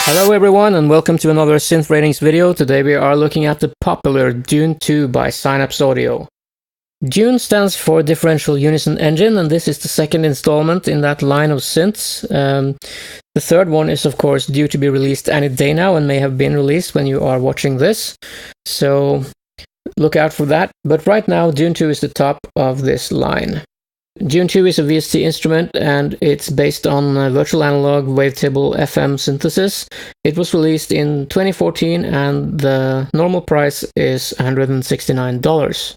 Hello everyone and welcome to another Synth Ratings video. Today we are looking at the popular Dune 2 by Synapse Audio. Dune stands for Differential Unison Engine, and this is the second installment in that line of synths. The third one is of course due to be released any day now and may have been released when you are watching this. So look out for that. But right now Dune 2 is the top of this line. Dune 2 is a VST instrument and it's based on virtual analog wavetable FM synthesis. It was released in 2014 and the normal price is $169.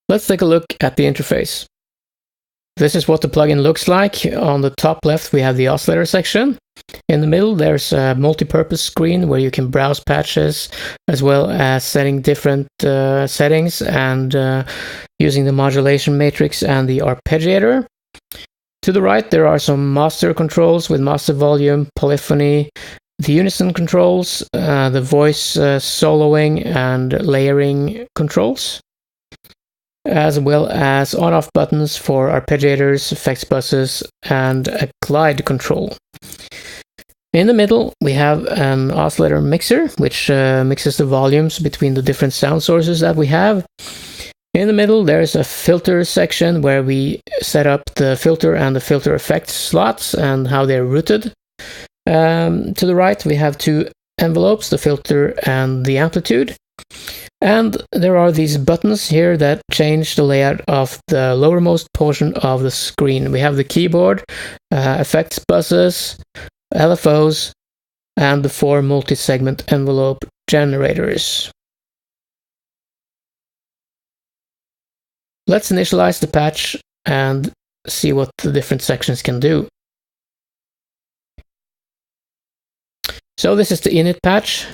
Let's take a look at the interface. This is what the plugin looks like. On the top left we have the oscillator section. In the middle there's a multi-purpose screen where you can browse patches as well as setting different settings and using the Modulation Matrix and the Arpeggiator. To the right there are some master controls with master volume, polyphony, the unison controls, the voice soloing and layering controls, as well as on-off buttons for arpeggiators, effects buses, and a glide control. In the middle, we have an oscillator mixer, which mixes the volumes between the different sound sources that we have. In the middle, there's a filter section where we set up the filter and the filter effect slots and how they're routed. To the right, we have two envelopes, the filter and the amplitude. And there are these buttons here that change the layout of the lowermost portion of the screen. We have the keyboard, effects buses, LFOs, and the 4 multi-segment envelope generators. Let's initialize the patch and see what the different sections can do. So this is the init patch.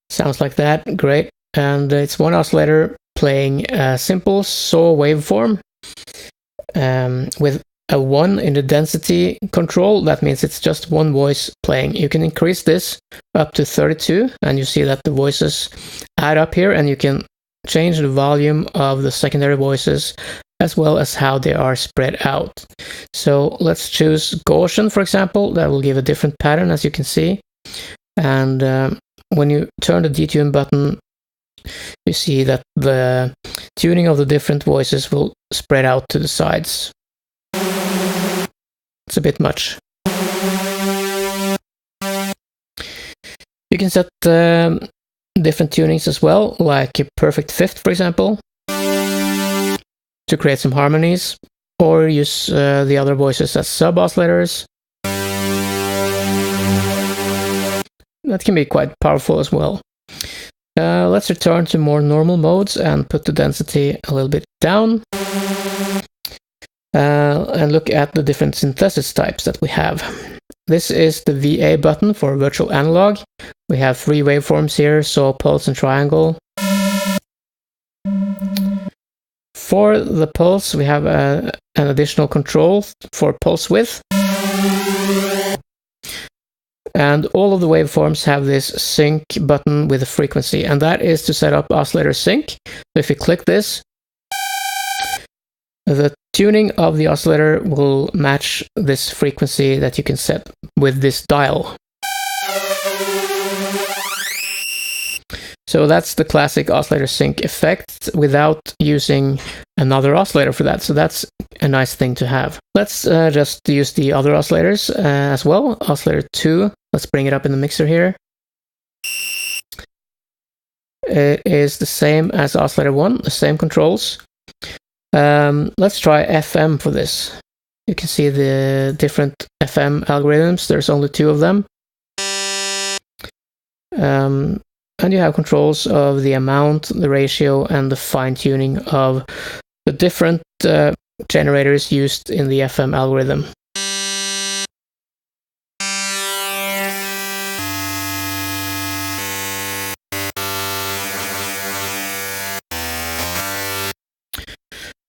Sounds like that, great. And it's one oscillator playing a simple saw waveform with a 1 in the density control. That means it's just one voice playing. You can increase this up to 32 and you see that the voices add up here, and you can change the volume of the secondary voices as well as how they are spread out. So let's choose Gaussian, for example. That will give a different pattern, as you can see. And when you turn the detune button, you see that the tuning of the different voices will spread out to the sides. It's a bit much. You can set different tunings as well, like a perfect fifth, for example, to create some harmonies, or use the other voices as sub-oscillators. That can be quite powerful as well. Let's return to more normal modes and put the density a little bit down. And look at the different synthesis types that we have. This is the VA button for virtual analog. We have 3 waveforms here, saw, pulse, and triangle. For the pulse, we have an additional control for pulse width. And all of the waveforms have this sync button with a frequency, and that is to set up oscillator sync. So if you click this, the tuning of the oscillator will match this frequency that you can set with this dial. So that's the classic oscillator sync effect without using another oscillator for that. So that's a nice thing to have. Let's just use the other oscillators as well. Oscillator 2, let's bring it up in the mixer here. It is the same as oscillator 1, the same controls. Let's try FM for this. You can see the different FM algorithms. There's only 2 of them. And you have controls of the amount, the ratio, and the fine-tuning of the different generators used in the FM algorithm.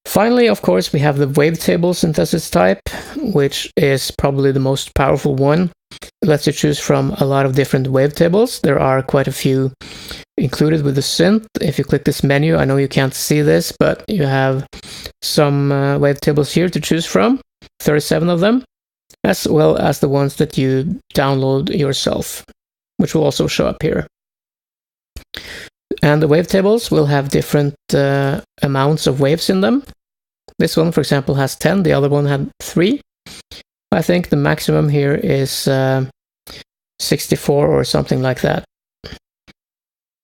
Finally, of course, we have the Wavetable Synthesis type, which is probably the most powerful one. It lets you choose from a lot of different wavetables. There are quite a few included with the synth. If you click this menu, I know you can't see this, but you have some wavetables here to choose from, 37 of them, as well as the ones that you download yourself. which will also show up here. And the wavetables will have different amounts of waves in them. This one, for example, has 10, the other one had 3. I think the maximum here is 64 or something like that.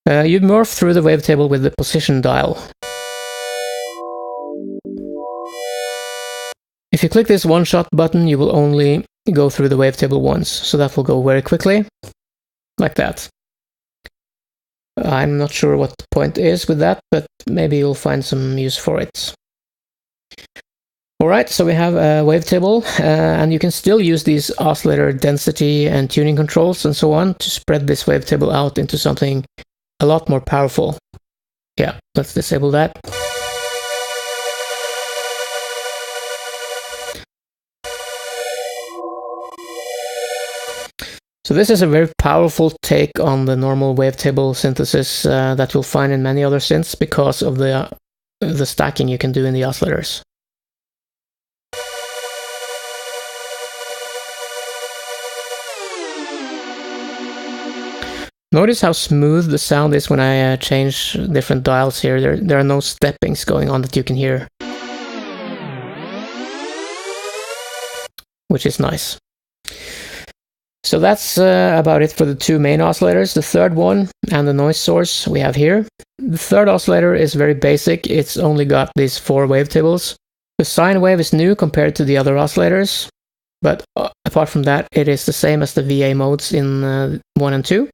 You morph through the wavetable with the position dial. If you click this one-shot button, you will only go through the wavetable once, so that will go very quickly, like that. I'm not sure what the point is with that, but maybe you'll find some use for it. Alright, so we have a wavetable, and you can still use these oscillator density and tuning controls and so on to spread this wavetable out into something a lot more powerful. Yeah, let's disable that. So this is a very powerful take on the normal wavetable synthesis that you'll find in many other synths because of the stacking you can do in the oscillators. Notice how smooth the sound is when I change different dials here. There are no steppings going on that you can hear, which is nice. So that's about it for the 2 main oscillators. The third one and the noise source we have here. The third oscillator is very basic. It's only got these 4 wavetables. The sine wave is new compared to the other oscillators, but apart from that, it is the same as the VA modes in 1 and 2.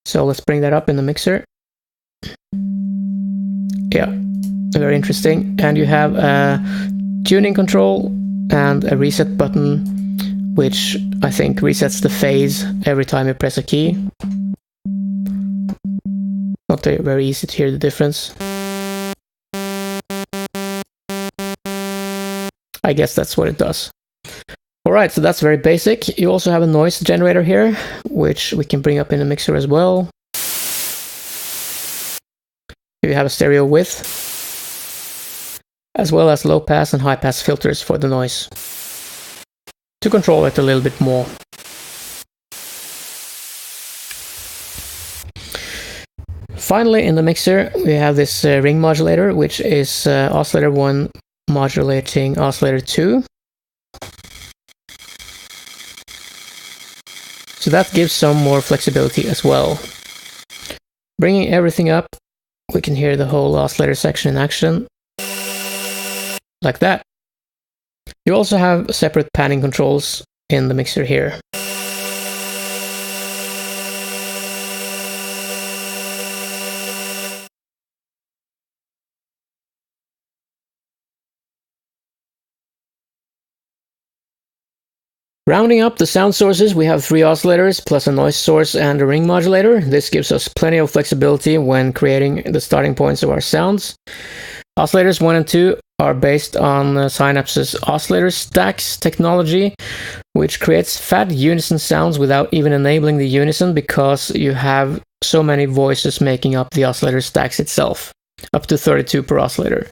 So let's bring that up in the mixer. Yeah, very interesting. And you have a tuning control and a reset button, which I think resets the phase every time you press a key. Not very easy to hear the difference. I guess that's what it does. Alright, so that's very basic. You also have a noise generator here, which we can bring up in the mixer as well. You have a stereo width, as well as low pass and high pass filters for the noise, to control it a little bit more. Finally, in the mixer, we have this ring modulator, which is oscillator 1 modulating oscillator 2. So that gives some more flexibility as well. Bringing everything up, we can hear the whole oscillator section in action, like that. You also have separate panning controls in the mixer here. Rounding up the sound sources, we have 3 oscillators plus a noise source and a ring modulator. This gives us plenty of flexibility when creating the starting points of our sounds. Oscillators 1 and 2 are based on Synapse's oscillator stacks technology, which creates fat unison sounds without even enabling the unison, because you have so many voices making up the oscillator stacks itself, up to 32 per oscillator.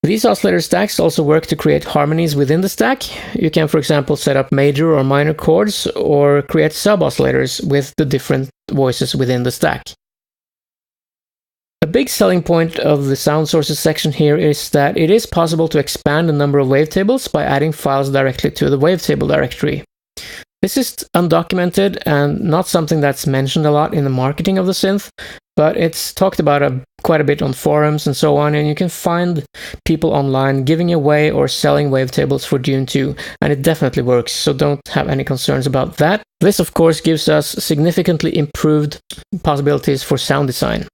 These oscillator stacks also work to create harmonies within the stack. You can, for example, set up major or minor chords, or create sub-oscillators with the different voices within the stack. A big selling point of the sound sources section here is that it is possible to expand the number of wavetables by adding files directly to the wavetable directory. This is undocumented and not something that's mentioned a lot in the marketing of the synth, but it's talked about quite a bit on forums and so on, and you can find people online giving away or selling wavetables for Dune 2, and it definitely works, so don't have any concerns about that. This, of course, gives us significantly improved possibilities for sound design.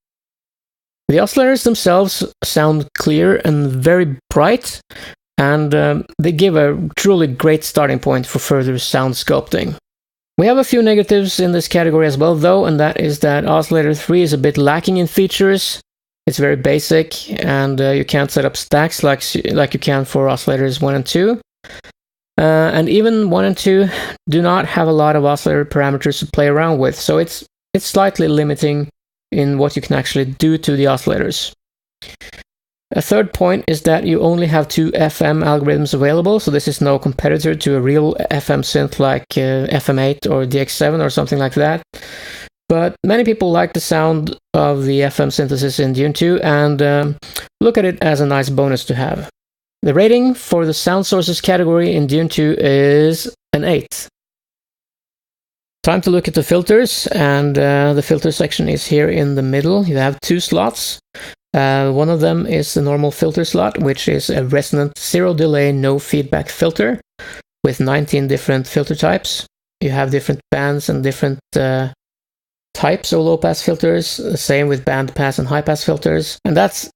The oscillators themselves sound clear and very bright, and they give a truly great starting point for further sound sculpting. We have a few negatives in this category as well, though, and that is that oscillator 3 is a bit lacking in features. It's very basic, and you can't set up stacks like you can for oscillators 1 and 2. And even 1 and 2 do not have a lot of oscillator parameters to play around with, so it's slightly limiting in what you can actually do to the oscillators. A third point is that you only have 2 FM algorithms available, so this is no competitor to a real FM synth like FM8 or DX7 or something like that. But many people like the sound of the FM synthesis in Dune 2 and look at it as a nice bonus to have. The rating for the sound sources category in Dune 2 is an 8. Time to look at the filters, and the filter section is here in the middle. You have 2 slots. One of them is the normal filter slot, which is a resonant zero delay, no feedback filter with 19 different filter types. You have different bands and different types of low pass filters, the same with band pass and high pass filters. And that's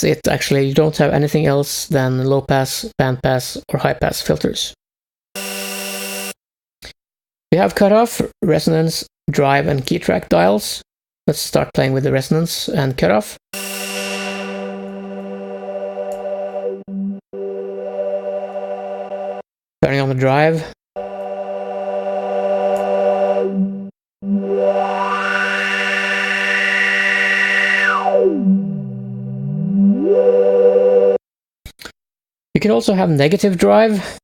it actually. You don't have anything else than low pass, band pass or high pass filters. We have cutoff, resonance, drive and key track dials. Let's start playing with the resonance and cutoff. Turning on the drive. You can also have negative drive.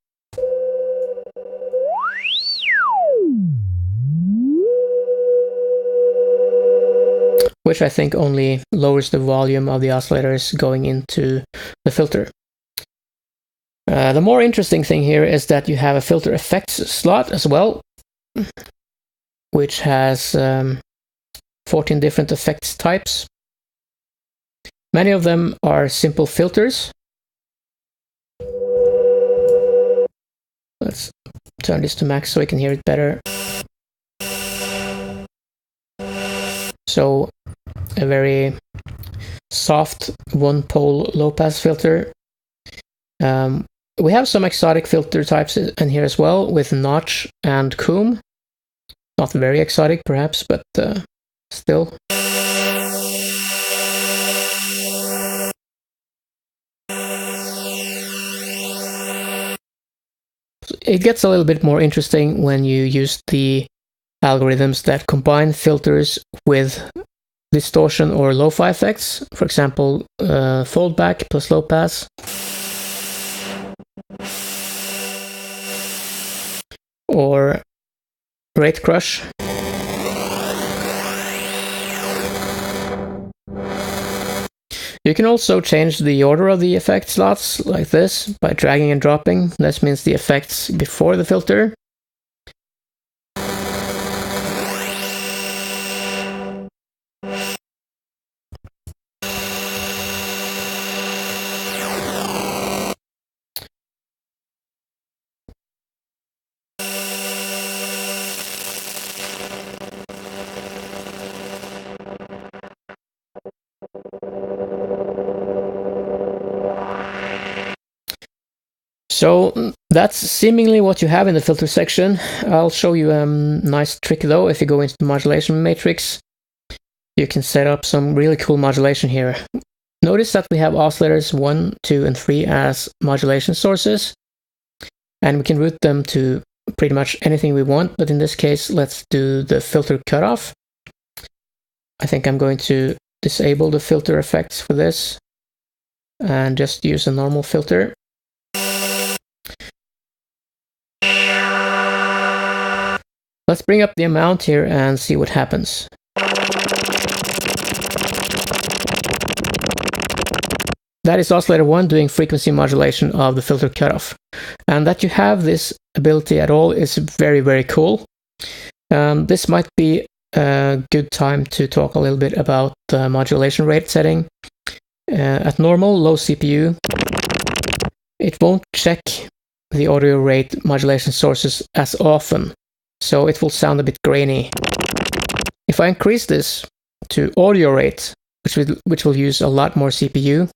Which I think only lowers the volume of the oscillators going into the filter. The more interesting thing here is that you have a filter effects slot as well, which has 14 different effects types. Many of them are simple filters. Let's turn this to max so we can hear it better. So a very soft one-pole low-pass filter. We have some exotic filter types in here as well, with notch and comb. Not very exotic, perhaps, but still. It gets a little bit more interesting when you use the algorithms that combine filters with distortion or lo-fi effects. For example, foldback plus low pass. Or rate crush. You can also change the order of the effect slots like this by dragging and dropping. This means the effects before the filter. So that's seemingly what you have in the filter section. I'll show you a nice trick though. If you go into the Modulation Matrix, you can set up some really cool modulation here. Notice that we have oscillators 1, 2, and 3 as modulation sources, and we can route them to pretty much anything we want, but in this case, let's do the filter cutoff. I think I'm going to disable the filter effects for this and just use a normal filter. Let's bring up the amount here and see what happens. That is oscillator 1 doing frequency modulation of the filter cutoff. And that you have this ability at all is very, very cool. This might be a good time to talk a little bit about the modulation rate setting. At normal, low CPU, it won't check the audio rate modulation sources as often, so it will sound a bit grainy. If I increase this to audio rate, which will use a lot more CPU,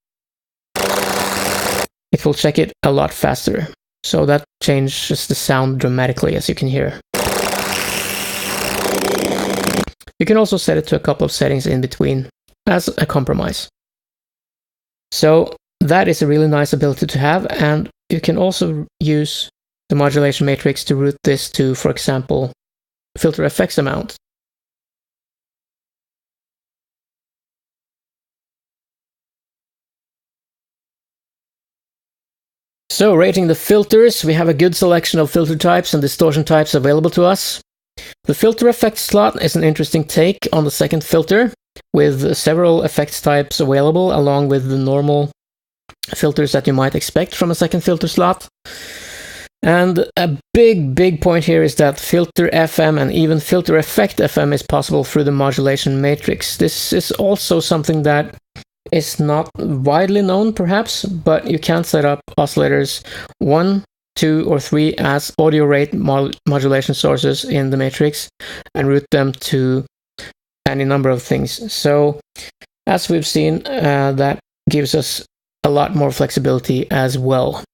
it will check it a lot faster. So that changes the sound dramatically, as you can hear. You can also set it to a couple of settings in between as a compromise. So that is a really nice ability to have, and you can also use the modulation matrix to route this to, for example, filter effects amount. So, rating the filters, we have a good selection of filter types and distortion types available to us. The filter effects slot is an interesting take on the second filter, with several effects types available along with the normal filters that you might expect from a second filter slot. And a big point here is that filter FM and even filter effect FM is possible through the Modulation Matrix. This is also something that is not widely known, perhaps, but you can set up oscillators 1, 2, or 3 as audio rate modulation sources in the matrix and route them to any number of things. So, as we've seen, that gives us a lot more flexibility as well.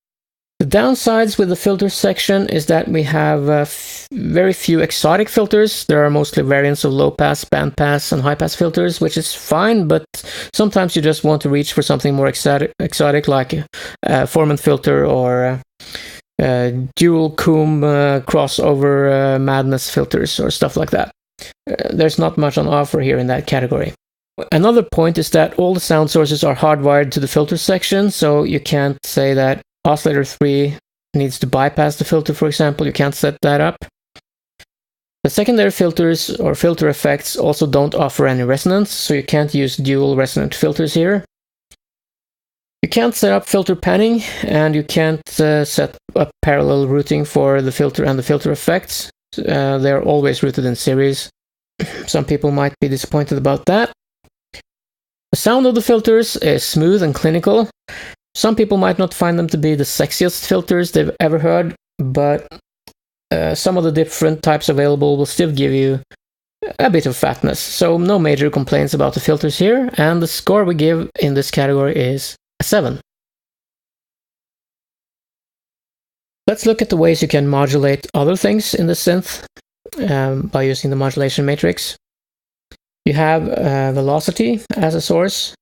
The downsides with the filter section is that we have very few exotic filters. There are mostly variants of low pass, band pass, and high pass filters, which is fine, but sometimes you just want to reach for something more exotic like a Foreman filter or dual comb crossover madness filters or stuff like that. There's not much on offer here in that category. Another point is that all the sound sources are hardwired to the filter section, so you can't say that oscillator 3 needs to bypass the filter, for example. You can't set that up. The secondary filters or filter effects also don't offer any resonance, so you can't use dual resonant filters here. You can't set up filter panning, and you can't set up parallel routing for the filter and the filter effects. They're always routed in series. Some people might be disappointed about that. The sound of the filters is smooth and clinical. Some people might not find them to be the sexiest filters they've ever heard, but some of the different types available will still give you a bit of fatness. So no major complaints about the filters here, and the score we give in this category is a 7. Let's look at the ways you can modulate other things in the synth by using the modulation matrix. You have velocity as a source,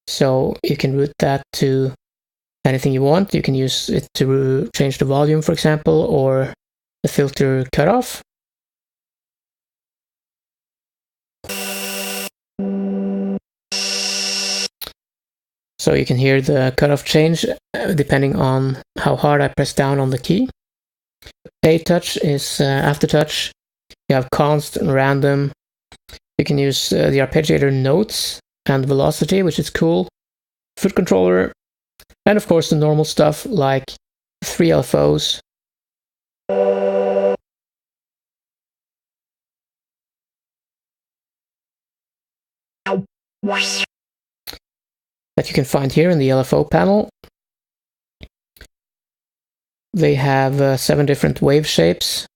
so you can route that to anything you want. You can use it to change the volume, for example, or the filter cutoff. So you can hear the cutoff change depending on how hard I press down on the key. A touch is aftertouch. You have const and random. You can use the Arpeggiator notes and velocity, which is cool. Foot controller, and of course the normal stuff like 3 LFOs. That you can find here in the LFO panel. They have 7 different wave shapes.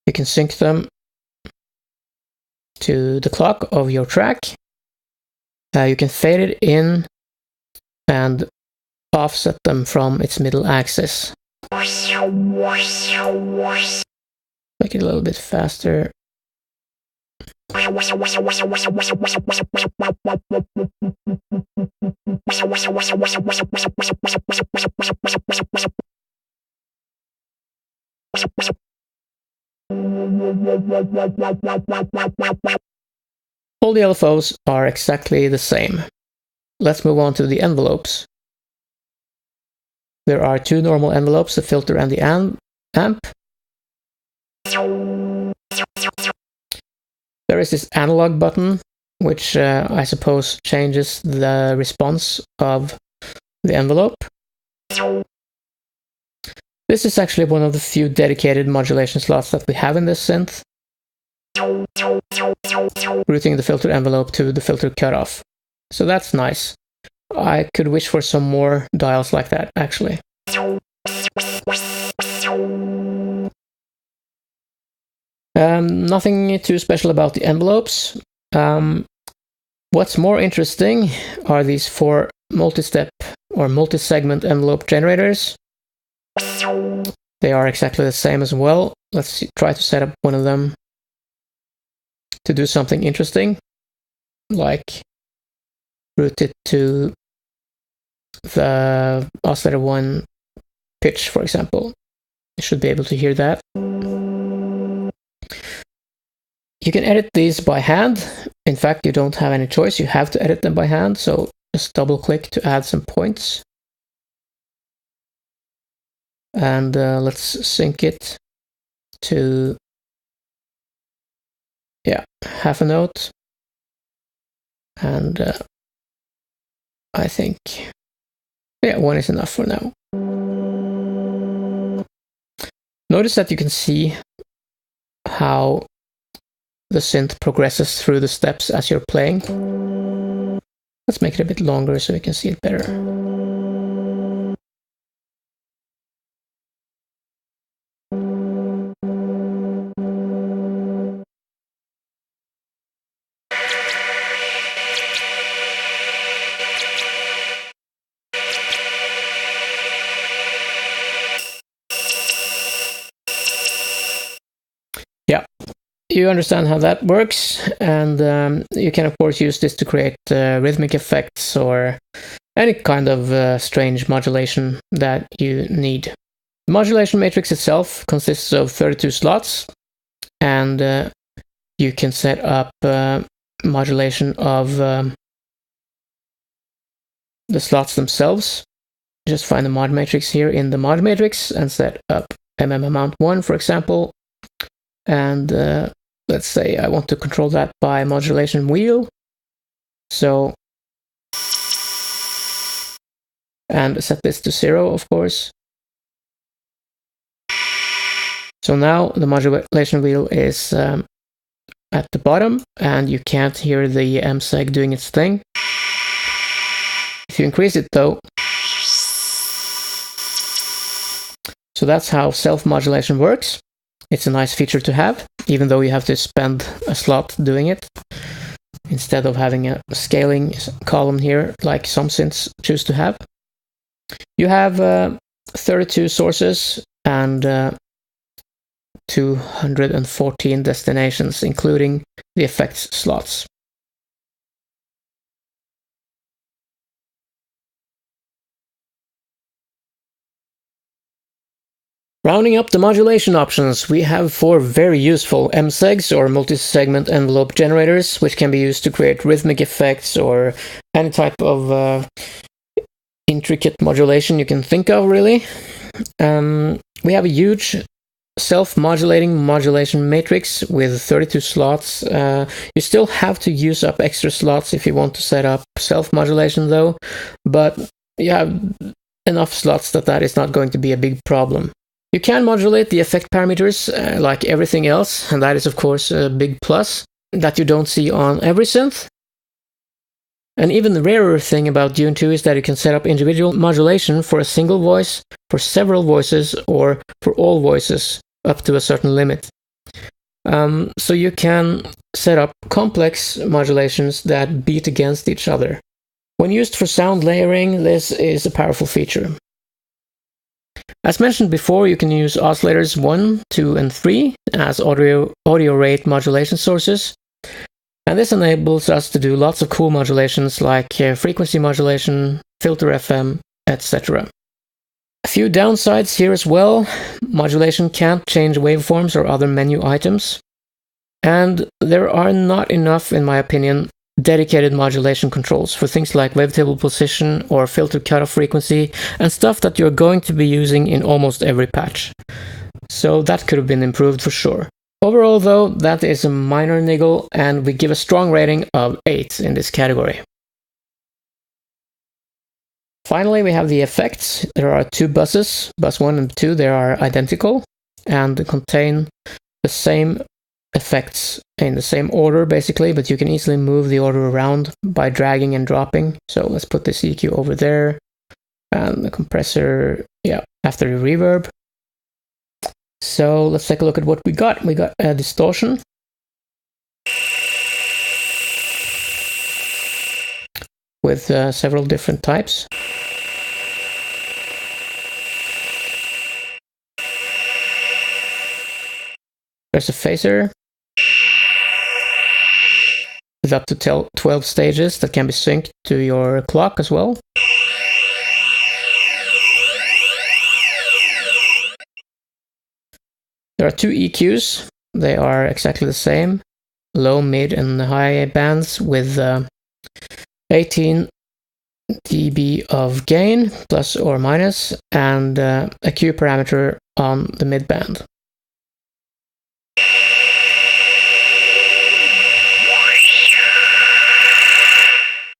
You can sync them to the clock of your track. You can fade it in and offset them from its middle axis. Make it a little bit faster. All the LFOs are exactly the same. Let's move on to the envelopes. There are 2 normal envelopes, the filter and the amp. There is this analog button, which I suppose changes the response of the envelope. This is actually one of the few dedicated modulation slots that we have in this synth, routing the filter envelope to the filter cutoff. So that's nice. I could wish for some more dials like that, actually. Nothing too special about the envelopes. What's more interesting are these 4 multi-step or multi-segment envelope generators. They are exactly the same as well. Let's try to set up one of them to do something interesting, like route it to the oscillator 1 pitch, for example. You should be able to hear that. You can edit these by hand. In fact, you don't have any choice. You have to edit them by hand. So just double click to add some points. And let's sync it to, yeah, half a note. And I think, yeah, 1 is enough for now. Notice that you can see how the synth progresses through the steps as you're playing. Let's make it a bit longer so we can see it better. Yeah, you understand how that works, and you can of course use this to create rhythmic effects or any kind of strange modulation that you need. The modulation matrix itself consists of 32 slots, and you can set up modulation of the slots themselves. Just find the mod matrix here in the mod matrix and set up amount 1, for example. And let's say I want to control that by modulation wheel. So, and set this to 0, of course. So now the modulation wheel is at the bottom, and you can't hear the MSEG doing its thing. If you increase it though, so that's how self-modulation works. It's a nice feature to have, even though you have to spend a slot doing it, instead of having a scaling column here, like some synths choose to have. You have 32 sources and 214 destinations, including the effects slots. Rounding up the modulation options, we have 4 very useful MSEGs, or multi-segment envelope generators, which can be used to create rhythmic effects or any type of intricate modulation you can think of, really. We have a huge self-modulating modulation matrix with 32 slots. You still have to use up extra slots if you want to set up self-modulation though, but you have enough slots that is not going to be a big problem. You can modulate the effect parameters like everything else, and that is of course a big plus that you don't see on every synth. An even rarer thing about Dune 2 is that you can set up individual modulation for a single voice, for several voices, or for all voices up to a certain limit. So you can set up complex modulations that beat against each other. When used for sound layering, this is a powerful feature. As mentioned before, you can use oscillators 1, 2, and 3 as audio rate modulation sources. And this enables us to do lots of cool modulations like frequency modulation, filter FM, etc. A few downsides here as well. Modulation can't change waveforms or other menu items. And there are not enough, in my opinion, dedicated modulation controls for things like wavetable position or filter cutoff frequency and stuff that you're going to be using in almost every patch. So that could have been improved for sure. Overall though, that is a minor niggle, and we give a strong rating of 8 in this category. Finally, we have the effects. There are 2 buses, bus 1 and 2, they are identical and contain the same effects in the same order basically, but you can easily move the order around by dragging and dropping. So let's put this EQ over there, and the compressor, yeah, after the reverb. So let's take a look at what we got. We got a distortion with several different types. There's a phaser with up to 12 stages that can be synced to your clock as well. There are 2 EQs. They are exactly the same, low, mid, and high bands with 18 dB of gain, plus or minus, and a Q parameter on the midband.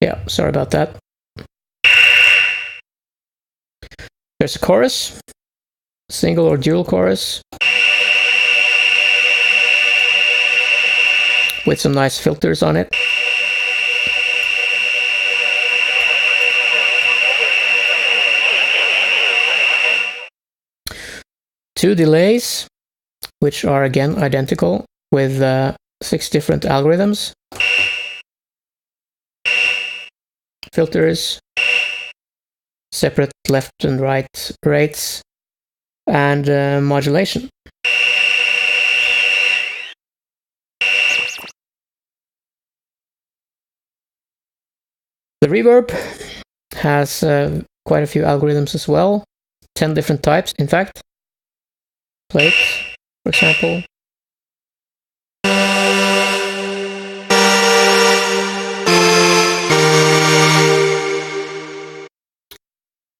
Yeah, sorry about that. There's a chorus, single or dual chorus, with some nice filters on it. Two delays, which are again identical, with 6 different algorithms. Filters, separate left and right rates, and modulation. The reverb has quite a few algorithms as well, 10 different types, in fact. Plate, for example.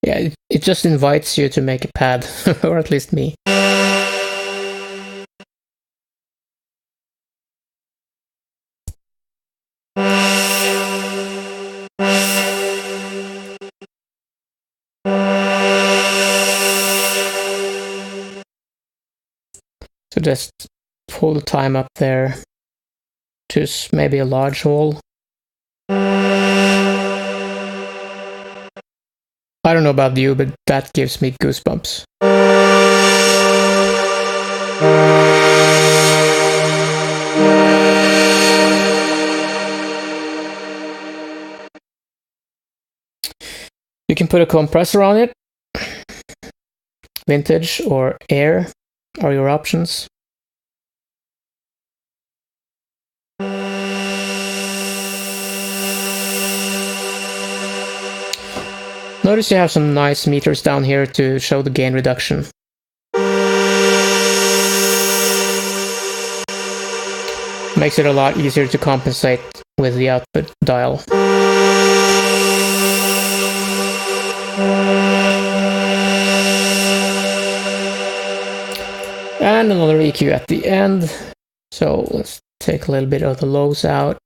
Yeah, it just invites you to make a pad, or at least me. So just pull the time up there to maybe a large hole. I don't know about you, but that gives me goosebumps. You can put a compressor on it. Vintage or air are your options. Notice you have some nice meters down here to show the gain reduction. Makes it a lot easier to compensate with the output dial. And another EQ at the end. So let's take a little bit of the lows out.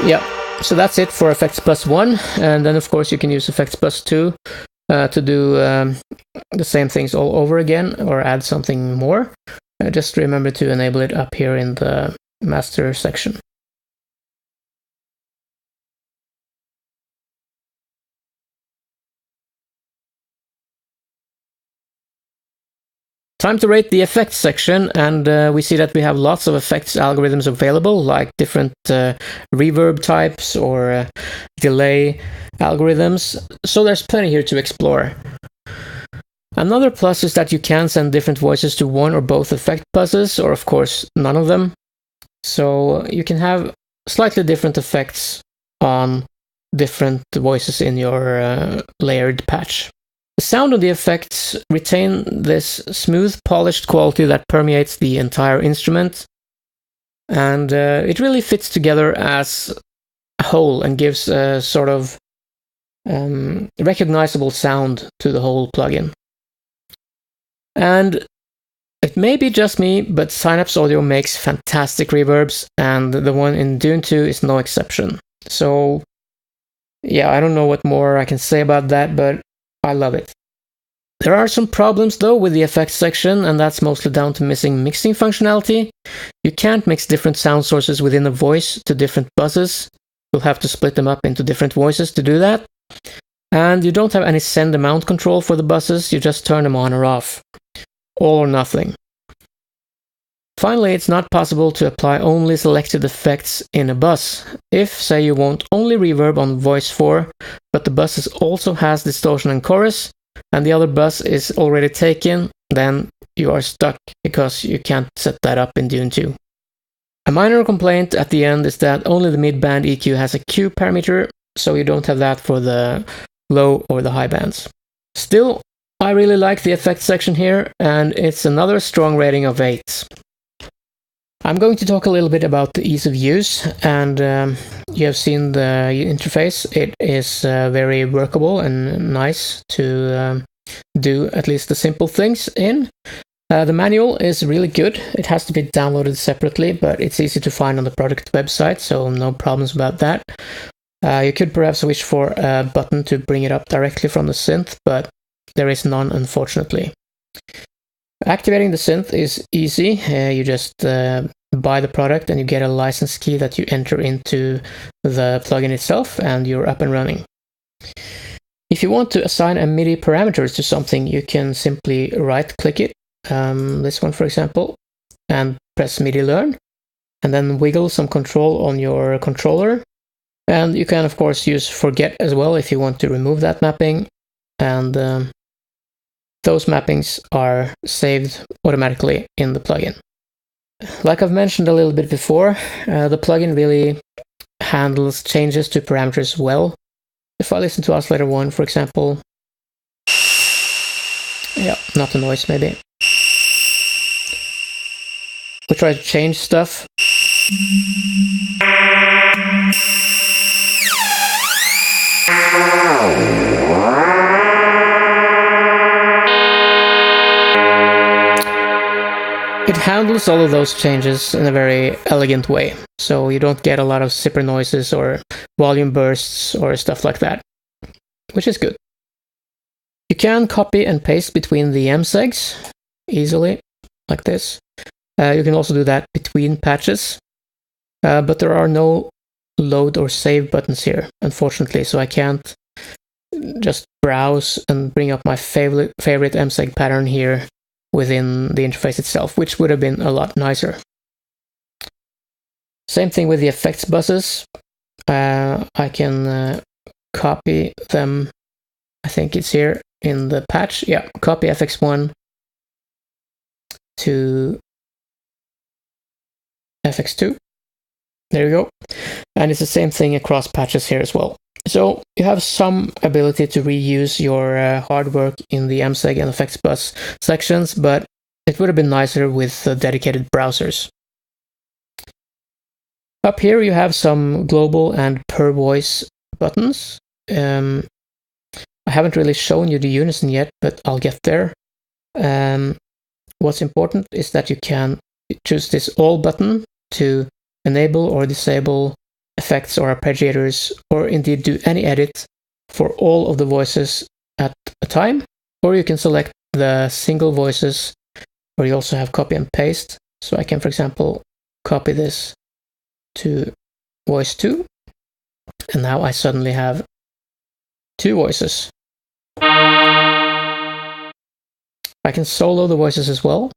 Yeah, so that's it for Effects Plus 1, and then of course you can use Effects Plus 2 to do the same things all over again, or add something more. Just remember to enable it up here in the master section. Time to rate the effects section, and we see that we have lots of effects algorithms available, like different reverb types or delay algorithms, so there's plenty here to explore. Another plus is that you can send different voices to one or both effect buses, or of course none of them, so you can have slightly different effects on different voices in your layered patch. The sound of the effects retain this smooth, polished quality that permeates the entire instrument, and it really fits together as a whole and gives a sort of recognizable sound to the whole plugin. And it may be just me, but Synapse Audio makes fantastic reverbs, and the one in Dune 2 is no exception. So yeah, I don't know what more I can say about that, but I love it. There are some problems though with the effects section, and that's mostly down to missing mixing functionality. You can't mix different sound sources within a voice to different buzzes. You'll have to split them up into different voices to do that. And you don't have any send amount control for the buzzes, you just turn them on or off. All or nothing. Finally, it's not possible to apply only selected effects in a bus. If, say, you want only reverb on voice 4, but the bus also has distortion and chorus, and the other bus is already taken, then you are stuck, because you can't set that up in Dune 2. A minor complaint at the end is that only the mid-band EQ has a Q parameter, so you don't have that for the low or the high bands. Still, I really like the effects section here, and it's another strong rating of 8. I'm going to talk a little bit about the ease of use, and you have seen the interface. It is very workable and nice to do at least the simple things in. The manual is really good. It has to be downloaded separately, but it's easy to find on the product website, so no problems about that. You could perhaps wish for a button to bring it up directly from the synth, but there is none, unfortunately. Activating the synth is easy. You just buy the product and you get a license key that you enter into the plugin itself, and you're up and running. If you want to assign a MIDI parameters to something, you can simply right-click it, this one for example, and press MIDI learn, and then wiggle some control on your controller. And you can of course use forget as well if you want to remove that mapping, and those mappings are saved automatically in the plugin. Like I've mentioned a little bit before, the plugin really handles changes to parameters well. If I listen to Oscillator 1, for example, yeah, not the noise maybe. We try to change stuff. It handles all of those changes in a very elegant way, so you don't get a lot of zipper noises or volume bursts or stuff like that, which is good. You can copy and paste between the MSEGs easily, like this. You can also do that between patches, but there are no load or save buttons here, unfortunately, so I can't just browse and bring up my favorite MSEG pattern here within the interface itself, which would have been a lot nicer. Same thing with the effects buses. I can copy them. I think it's here in the patch. Yeah, copy FX1 to FX2. There you go. And it's the same thing across patches here as well. So you have some ability to reuse your hard work in the MSEG and effects bus sections, but it would have been nicer with dedicated browsers. Up here you have some global and per voice buttons. I haven't really shown you the Unison yet, but I'll get there. What's important is that you can choose this all button to enable or disable effects or arpeggiators, or indeed do any edit for all of the voices at a time, or you can select the single voices where you also have copy and paste. So I can, for example, copy this to voice 2, and now I suddenly have 2 voices. I can solo the voices as well.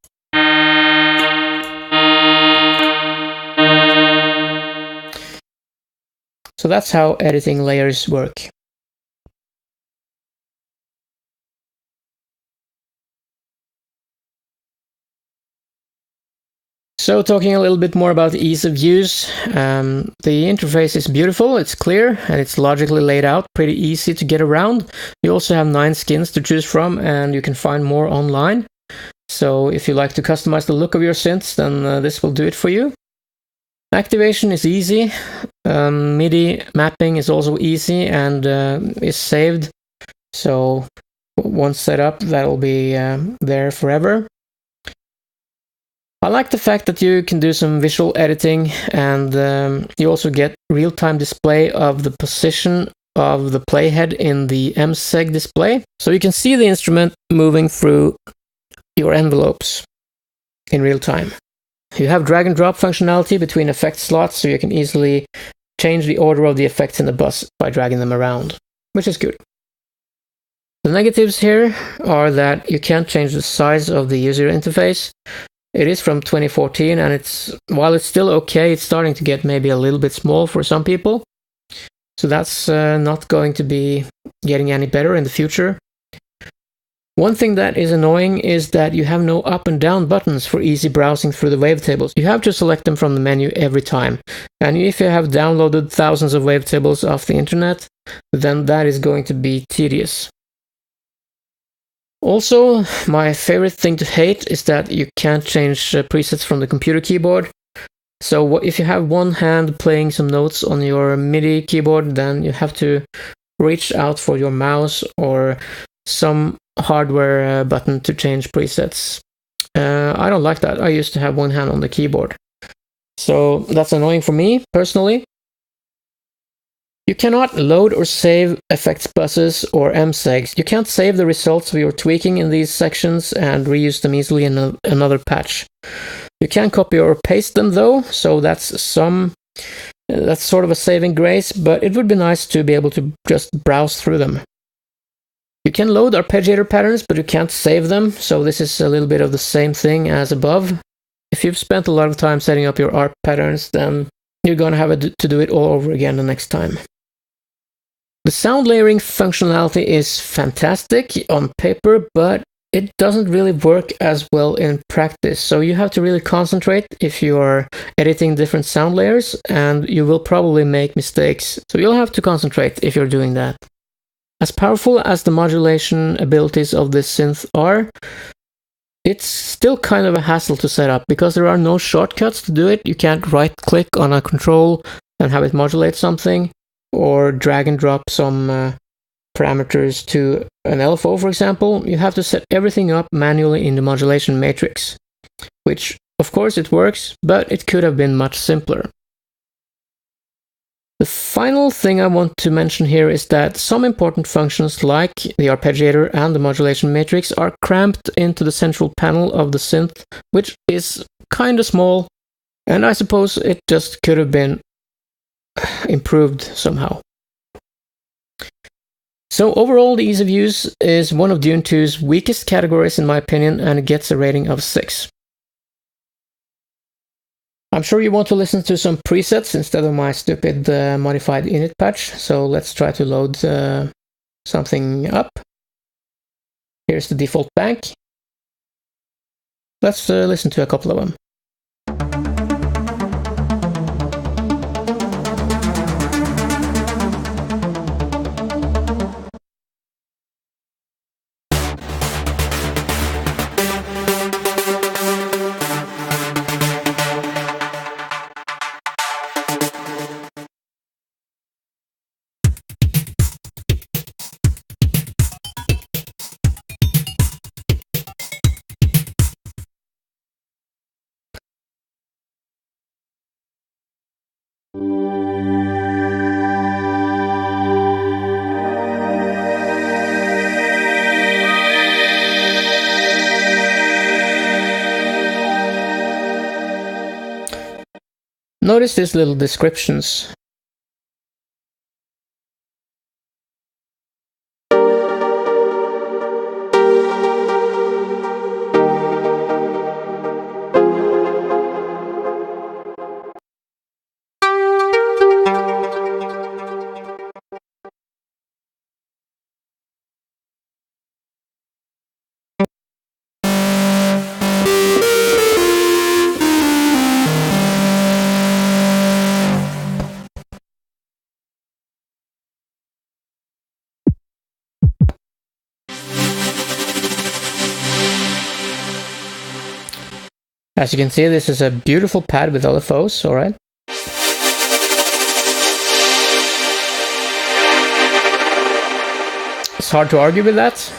So that's how editing layers work. So talking a little bit more about the ease of use, the interface is beautiful, it's clear, and it's logically laid out, pretty easy to get around. You also have 9 skins to choose from, and you can find more online. So if you like to customize the look of your synths, then this will do it for you. Activation is easy. MIDI mapping is also easy and is saved. So once set up, that'll be there forever. I like the fact that you can do some visual editing, and you also get real-time display of the position of the playhead in the MSEG display. So you can see the instrument moving through your envelopes in real time. You have drag and drop functionality between effect slots, so you can easily change the order of the effects in the bus by dragging them around, which is good. The negatives here are that you can't change the size of the user interface. It is from 2014, and while it's still okay, it's starting to get maybe a little bit small for some people. So that's not going to be getting any better in the future. One thing that is annoying is that you have no up and down buttons for easy browsing through the wavetables. You have to select them from the menu every time. And if you have downloaded thousands of wavetables off the internet, then that is going to be tedious. Also, my favorite thing to hate is that you can't change presets from the computer keyboard. So if you have one hand playing some notes on your MIDI keyboard, then you have to reach out for your mouse or some hardware button to change presets. I don't like that. I used to have one hand on the keyboard. So that's annoying for me, personally. You cannot load or save effects buses or MSEGs. You can't save the results of your tweaking in these sections and reuse them easily in another patch. You can copy or paste them though, so that's sort of a saving grace, but it would be nice to be able to just browse through them. You can load arpeggiator patterns, but you can't save them, so this is a little bit of the same thing as above. If you've spent a lot of time setting up your ARP patterns, then you're gonna have to do it all over again the next time. The sound layering functionality is fantastic on paper, but it doesn't really work as well in practice. So you have to really concentrate if you are editing different sound layers, and you will probably make mistakes. So you'll have to concentrate if you're doing that. As powerful as the modulation abilities of this synth are, it's still kind of a hassle to set up because there are no shortcuts to do it. You can't right-click on a control and have it modulate something, or drag and drop some parameters to an LFO, for example. You have to set everything up manually in the Modulation Matrix, which, of course, it works, but it could have been much simpler. The final thing I want to mention here is that some important functions like the Arpeggiator and the Modulation Matrix are cramped into the central panel of the synth, which is kind of small, and I suppose it just could have been improved somehow. So overall, the ease of use is one of Dune 2's weakest categories in my opinion, and it gets a rating of 6. I'm sure you want to listen to some presets instead of my stupid modified init patch, so let's try to load something up. Here's the default bank. Let's listen to a couple of them. Notice these little descriptions. As you can see, this is a beautiful pad with LFOs, alright? It's hard to argue with that.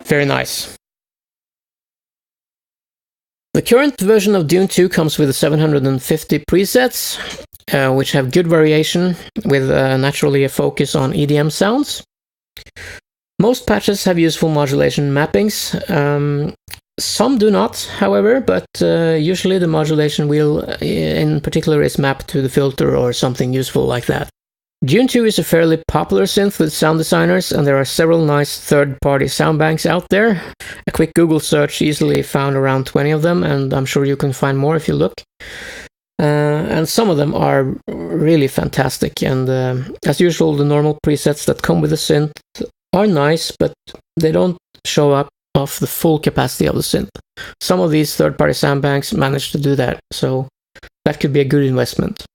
Very nice. The current version of Dune 2 comes with 750 presets, which have good variation, with naturally a focus on EDM sounds. Most patches have useful modulation mappings. Some do not, however, but usually the modulation wheel in particular is mapped to the filter or something useful like that. Dune 2 is a fairly popular synth with sound designers, and there are several nice third-party sound banks out there. A quick Google search easily found around 20 of them, and I'm sure you can find more if you look. and some of them are really fantastic. And as usual, the normal presets that come with the synth are nice, but they don't show up of the full capacity of the synth. Some of these third-party sound banks manage to do that, so that could be a good investment.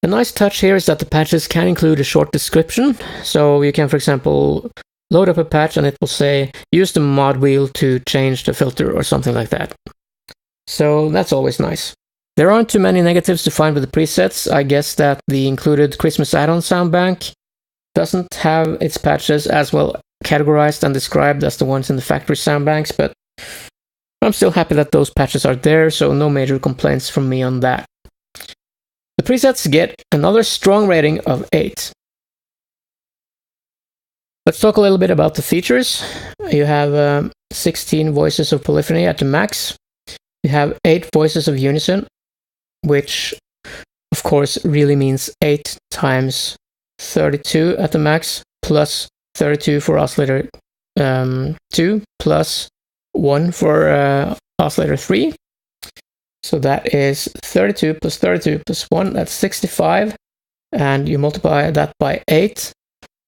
A nice touch here is that the patches can include a short description, so you can, for example, load up a patch and it will say, use the mod wheel to change the filter or something like that. So that's always nice. There aren't too many negatives to find with the presets. I guess that the included Christmas add-on sound bank doesn't have its patches as well categorized and described as the ones in the factory sound banks, but I'm still happy that those patches are there, so no major complaints from me on that. The presets get another strong rating of 8. Let's talk a little bit about the features. You have 16 voices of polyphony at the max. You have 8 voices of unison, which of course really means 8 times 32 at the max, plus 32 for oscillator 2, plus 1 for oscillator 3. So that is 32 plus 32 plus 1, that's 65. And you multiply that by 8,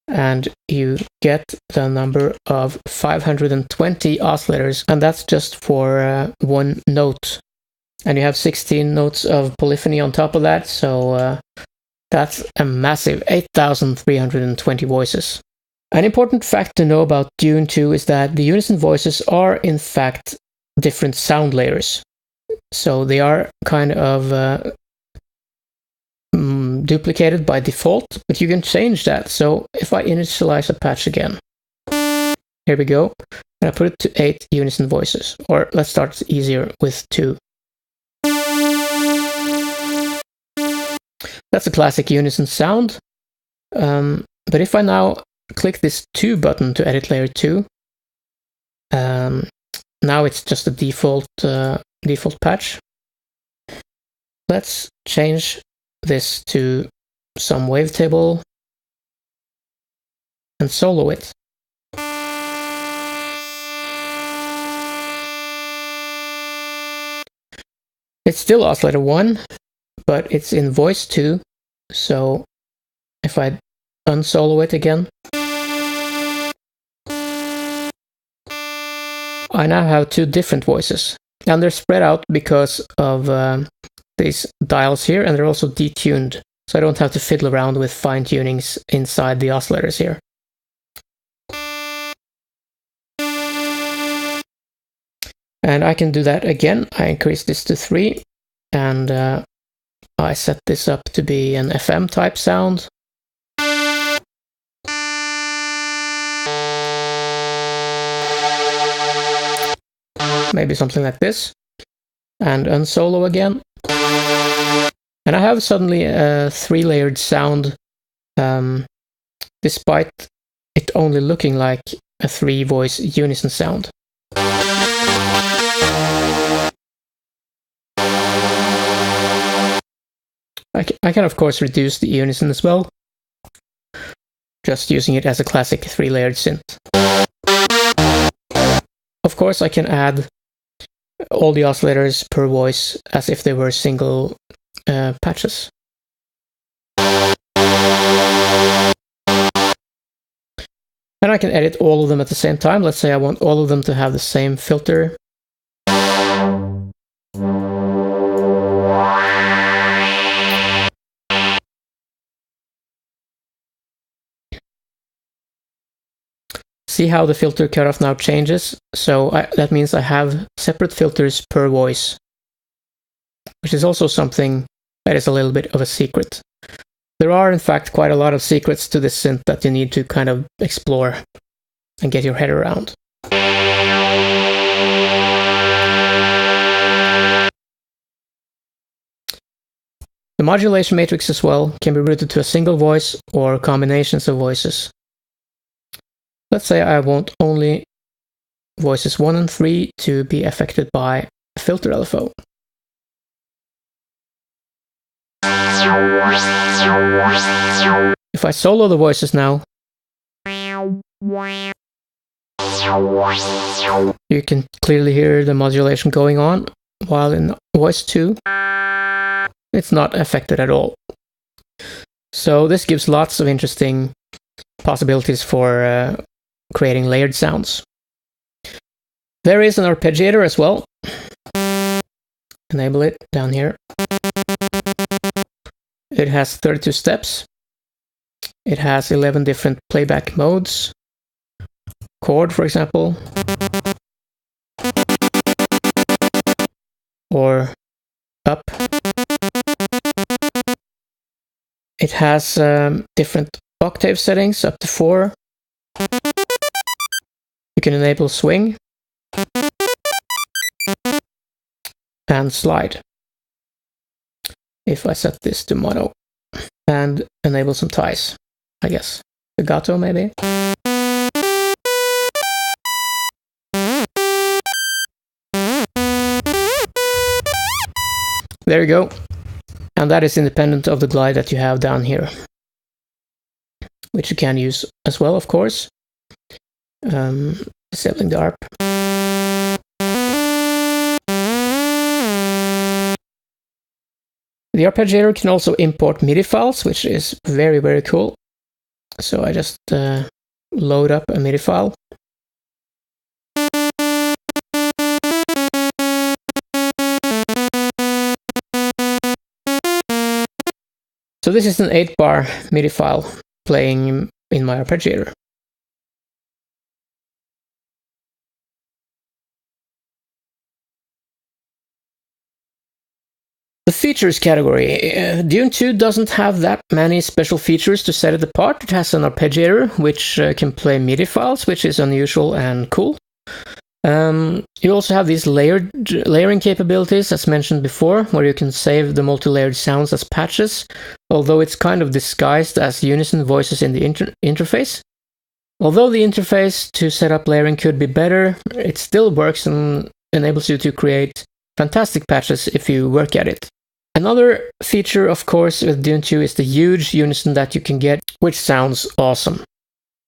and you get the number of 520 oscillators, and that's just for one note. And you have 16 notes of polyphony on top of that, so that's a massive 8,320 voices. An important fact to know about Dune 2 is that the Unison Voices are in fact different sound layers. So they are kind of duplicated by default, but you can change that. So if I initialize a patch again, here we go, and I put it to 8 Unison Voices, or let's start easier with 2. That's a classic Unison sound, but if I now click this 2 button to edit layer 2, now it's just a default patch. Let's change this to some wavetable and solo it. It's still oscillator 1, but it's in voice 2, so if I unsolo it again, I now have 2 different voices, and they're spread out because of these dials here, and they're also detuned, so I don't have to fiddle around with fine-tunings inside the oscillators here. And I can do that again. I increase this to 3, and I set this up to be an FM type sound. Maybe something like this, and unsolo again. And I have suddenly a 3-layered sound, despite it only looking like a 3-voice unison sound. I can of course reduce the unison as well, just using it as a classic 3-layered synth. Of course I can add all the oscillators per voice as if they were single patches. And I can edit all of them at the same time. Let's say I want all of them to have the same filter. See how the filter cutoff now changes? So that means I have separate filters per voice, which is also something that is a little bit of a secret. There are in fact quite a lot of secrets to this synth that you need to kind of explore and get your head around. The modulation matrix as well can be routed to a single voice or combinations of voices. Let's say I want only voices 1 and 3 to be affected by a filter LFO. If I solo the voices now, you can clearly hear the modulation going on, while in Voice 2, it's not affected at all. So this gives lots of interesting possibilities for creating layered sounds. There is an arpeggiator as well. Enable it down here. It has 32 steps. It has 11 different playback modes. Chord, for example. Or up. It has different octave settings, up to 4. You can enable swing and slide. If I set this to mono and enable some ties, I guess. Legato, maybe. There you go. And that is independent of the glide that you have down here, which you can use as well, of course. Disabling the ARP. The arpeggiator can also import MIDI files, which is very, very cool. So I just load up a MIDI file. So this is an 8-bar MIDI file playing in my arpeggiator. The features category. Dune 2 doesn't have that many special features to set it apart. It has an arpeggiator, which can play MIDI files, which is unusual and cool. You also have these layering capabilities, as mentioned before, where you can save the multi-layered sounds as patches, although it's kind of disguised as Unison Voices in the interface. Although the interface to set up layering could be better, it still works and enables you to create fantastic patches if you work at it. Another feature, of course, with Dune 2 is the huge unison that you can get, which sounds awesome.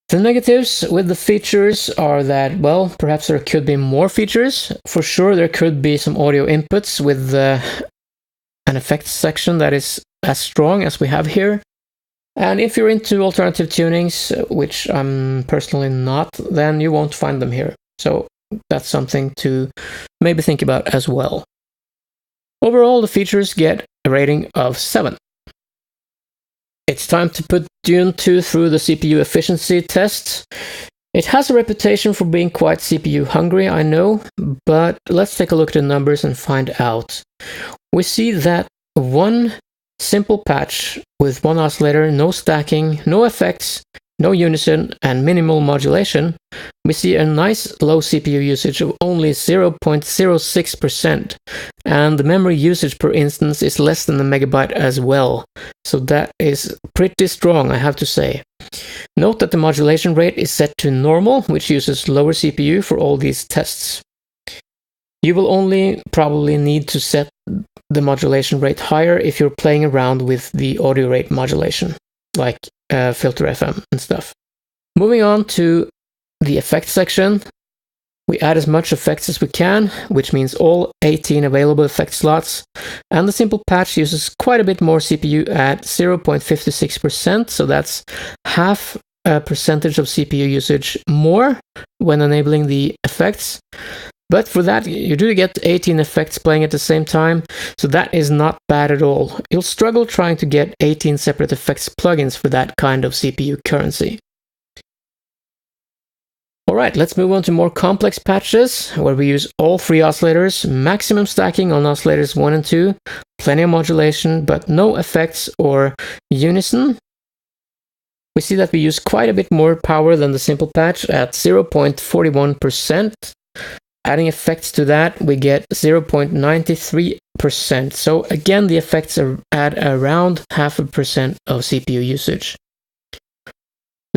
The negatives with the features are that, well, perhaps there could be more features. For sure, there could be some audio inputs with an effects section that is as strong as we have here. And if you're into alternative tunings, which I'm personally not, then you won't find them here. So that's something to maybe think about as well. Overall, the features get a rating of 7. It's time to put Dune 2 through the CPU efficiency tests. It has a reputation for being quite CPU hungry, I know, but let's take a look at the numbers and find out. We see that one simple patch with one oscillator, no stacking, no effects, no unison, and minimal modulation, we see a nice low CPU usage of only 0.06%, and the memory usage per instance is less than a megabyte as well, so that is pretty strong, I have to say. Note that the modulation rate is set to normal, which uses lower CPU for all these tests. You will only probably need to set the modulation rate higher if you're playing around with the audio rate modulation, like Filter FM and stuff. Moving on to the effects section, we add as much effects as we can, which means all 18 available effect slots, and the simple patch uses quite a bit more CPU at 0.56%, so that's half a percentage of CPU usage more when enabling the effects. But for that, you do get 18 effects playing at the same time, so that is not bad at all. You'll struggle trying to get 18 separate effects plugins for that kind of CPU currency. Alright, let's move on to more complex patches, where we use all 3 oscillators, maximum stacking on oscillators 1 and 2, plenty of modulation, but no effects or unison. We see that we use quite a bit more power than the simple patch at 0.41%. Adding effects to that, we get 0.93%. So again, the effects are at around 0.5% of CPU usage.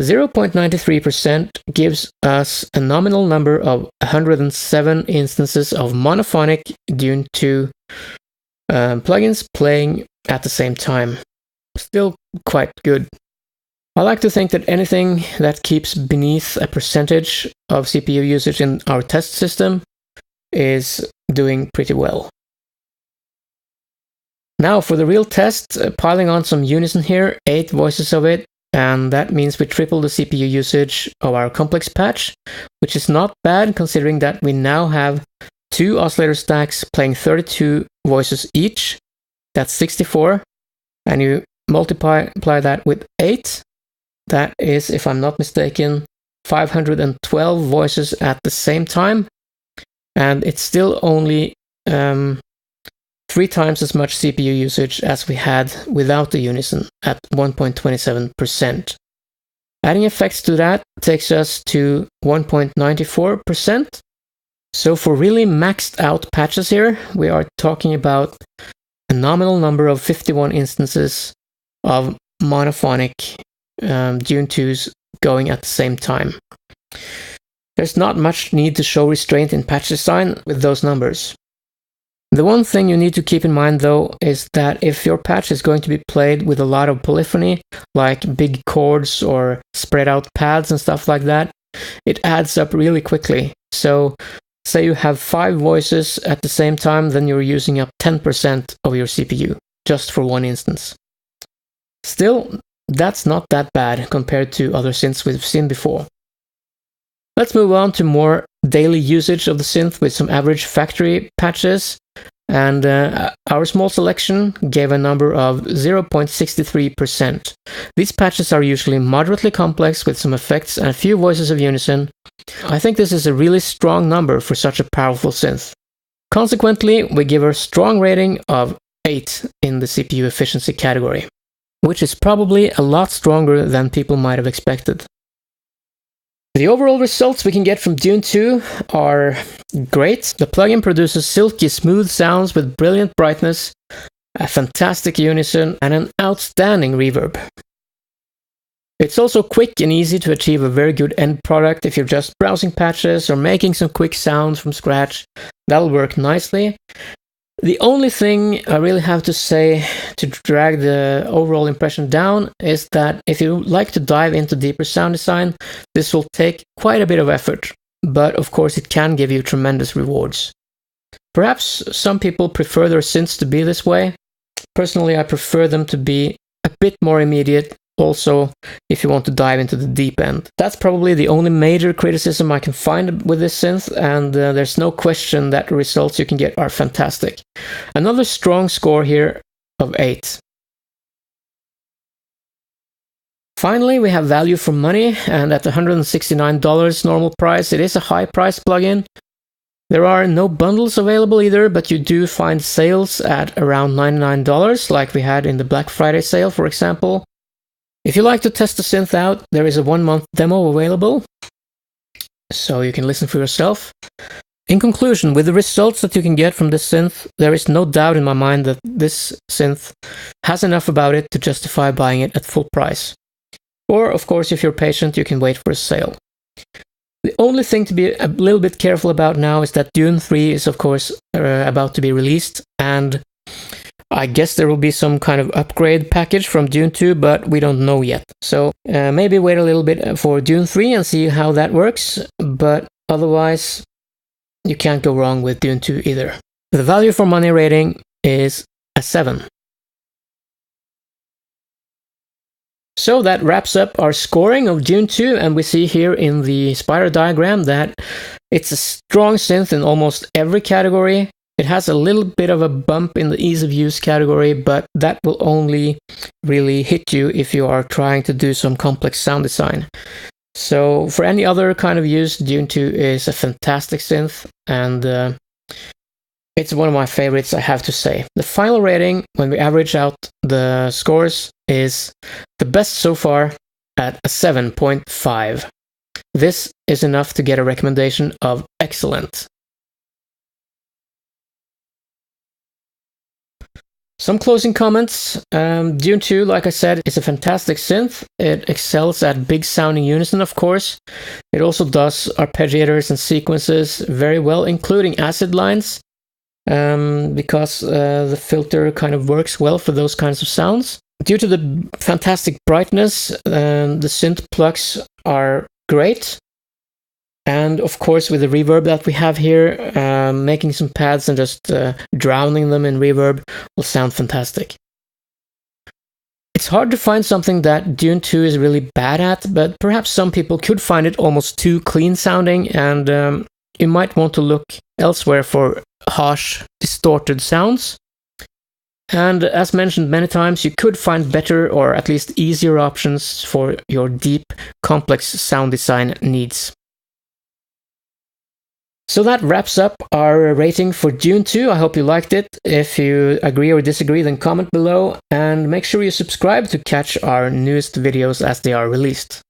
0.93% gives us a nominal number of 107 instances of monophonic Dune 2 plugins playing at the same time. Still quite good. I like to think that anything that keeps beneath a percentage of CPU usage in our test system is doing pretty well. Now for the real test, piling on some Unison here, 8 voices of it, and that means we triple the CPU usage of our complex patch, which is not bad considering that we now have 2 oscillator stacks playing 32 voices each. That's 64, and you multiply that with 8. That is, if I'm not mistaken, 512 voices at the same time, and it's still only 3 times as much CPU usage as we had without the Unison at 1.27%. Adding effects to that takes us to 1.94%. So for really maxed out patches here, we are talking about a nominal number of 51 instances of monophonic Dune 2s going at the same time. There's not much need to show restraint in patch design with those numbers. The one thing you need to keep in mind though is that if your patch is going to be played with a lot of polyphony, like big chords or spread out pads and stuff like that, it adds up really quickly. So say you have 5 voices at the same time, then you're using up 10% of your CPU, just for one instance. Still, that's not that bad compared to other synths we've seen before. Let's move on to more daily usage of the synth with some average factory patches. And our small selection gave a number of 0.63%. These patches are usually moderately complex with some effects and a few voices of Unison. I think this is a really strong number for such a powerful synth. Consequently, we give her a strong rating of 8 in the CPU efficiency category, which is probably a lot stronger than people might have expected. The overall results we can get from Dune 2 are great. The plugin produces silky, smooth sounds with brilliant brightness, a fantastic unison, and an outstanding reverb. It's also quick and easy to achieve a very good end product if you're just browsing patches or making some quick sounds from scratch. That'll work nicely. The only thing I really have to say to drag the overall impression down is that if you like to dive into deeper sound design, this will take quite a bit of effort, but of course it can give you tremendous rewards. Perhaps some people prefer their synths to be this way. Personally, I prefer them to be a bit more immediate, also if you want to dive into the deep end. That's probably the only major criticism I can find with this synth, and there's no question that the results you can get are fantastic. Another strong score here of 8. Finally, we have value for money, and at $169 normal price, it is a high price plugin. There are no bundles available either, but you do find sales at around $99, like we had in the Black Friday sale, for example. If you like to test the synth out, there is a 1-month demo available, so you can listen for yourself. In conclusion, with the results that you can get from this synth, there is no doubt in my mind that this synth has enough about it to justify buying it at full price. Or, of course, if you're patient, you can wait for a sale. The only thing to be a little bit careful about now is that Dune 3 is, of course, about to be released, and I guess there will be some kind of upgrade package from Dune 2, but we don't know yet. So maybe wait a little bit for Dune 3 and see how that works, but otherwise you can't go wrong with Dune 2 either. The value for money rating is a 7. So that wraps up our scoring of Dune 2, and we see here in the spider diagram that it's a strong synth in almost every category. It has a little bit of a bump in the ease of use category, but that will only really hit you if you are trying to do some complex sound design. So for any other kind of use, Dune 2 is a fantastic synth, and it's one of my favorites, I have to say. The final rating, when we average out the scores, is the best so far at a 7.5. This is enough to get a recommendation of excellent. Some closing comments. Dune 2, like I said, is a fantastic synth. It excels at big sounding unison, of course. It also does arpeggiators and sequences very well, including acid lines, because the filter kind of works well for those kinds of sounds. Due to the fantastic brightness, the synth plugs are great. And of course, with the reverb that we have here, making some pads and just drowning them in reverb will sound fantastic. It's hard to find something that Dune 2 is really bad at, but perhaps some people could find it almost too clean sounding, and you might want to look elsewhere for harsh, distorted sounds. And as mentioned many times, you could find better or at least easier options for your deep, complex sound design needs. So that wraps up our rating for Dune 2. I hope you liked it. If you agree or disagree, then comment below, and make sure you subscribe to catch our newest videos as they are released.